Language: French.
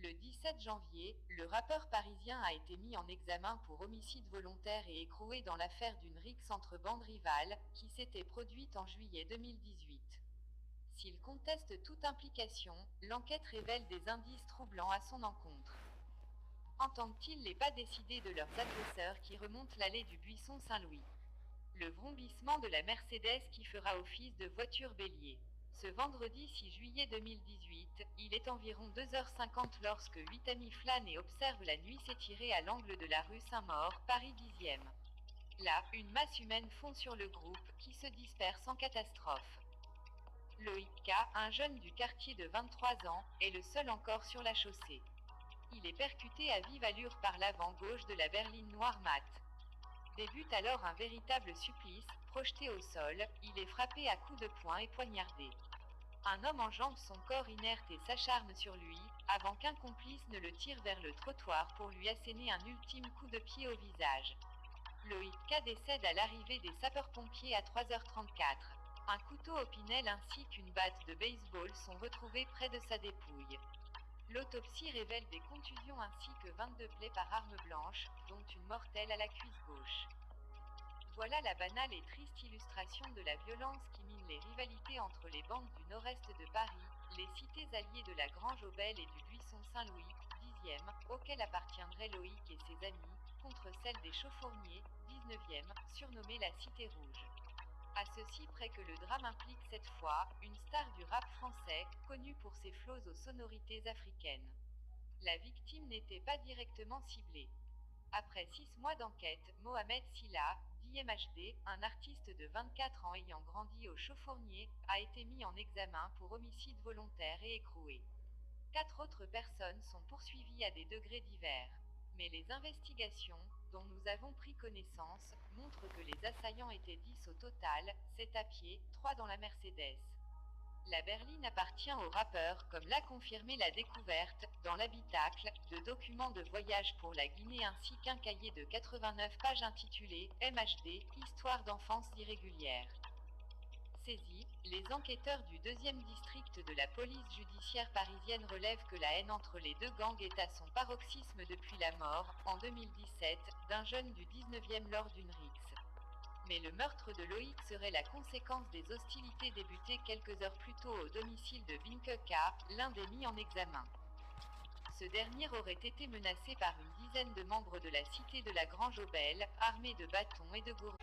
Le 17 janvier, le rappeur parisien a été mis en examen pour homicide volontaire et écroué dans l'affaire d'une rixe entre bandes rivales, qui s'était produite en juillet 2018. S'il conteste toute implication, l'enquête révèle des indices troublants à son encontre. Entendent-ils les pas décidés de leurs agresseurs qui remontent l'allée du Buisson Saint-Louis? Le vrombissement de la Mercedes qui fera office de voiture bélier. Ce vendredi 6 juillet 2018, il est environ 2h50 lorsque 8 amis flânent et observent la nuit s'étirer à l'angle de la rue Saint-Maur, Paris 10e. Là, une masse humaine fond sur le groupe, qui se disperse sans catastrophe. Loïc K, un jeune du quartier de 23 ans, est le seul encore sur la chaussée. Il est percuté à vive allure par l'avant gauche de la berline noire mat. Débute alors un véritable supplice, projeté au sol, il est frappé à coups de poing et poignardé. Un homme enjambe son corps inerte et s'acharne sur lui, avant qu'un complice ne le tire vers le trottoir pour lui asséner un ultime coup de pied au visage. Loïc K décède à l'arrivée des sapeurs-pompiers à 3h34. Un couteau Opinel ainsi qu'une batte de baseball sont retrouvés près de sa dépouille. L'autopsie révèle des contusions ainsi que 22 plaies par arme blanche, dont une mortelle à la cuisse gauche. Voilà la banale et triste illustration de la violence qui mine les rivalités entre les bandes du nord-est de Paris, les cités alliées de la Grange-aux-Belles et du Buisson Saint-Louis, 10e, auquel appartiendraient Loïc et ses amis, contre celle des Chaufourniers, 19e, surnommée la Cité Rouge. À ceci près que le drame implique cette fois, une star du rap français, connue pour ses flows aux sonorités africaines. La victime n'était pas directement ciblée. Après 6 mois d'enquête, Mohamed Silla, dit MHD, un artiste de 24 ans ayant grandi au Chaufournier, a été mis en examen pour homicide volontaire et écroué. 4 autres personnes sont poursuivies à des degrés divers. Mais les investigations, dont nous avons pris connaissance, montrent que les assaillants étaient 10 au total, 7 à pied, 3 dans la Mercedes. La berline appartient au rappeur, comme l'a confirmé la découverte, dans l'habitacle, de documents de voyage pour la Guinée ainsi qu'un cahier de 89 pages intitulé « MHD, Histoire d'enfance irrégulière ». Saisis, les enquêteurs du 2e district de la police judiciaire parisienne relèvent que la haine entre les deux gangs est à son paroxysme depuis la mort, en 2017, d'un jeune du 19e lors d'une rixe. Mais le meurtre de Loïc serait la conséquence des hostilités débutées quelques heures plus tôt au domicile de Vinke K, l'un des mis en examen. Ce dernier aurait été menacé par une dizaine de membres de la cité de la Grange-aux-Belles, armés de bâtons et de gourdins.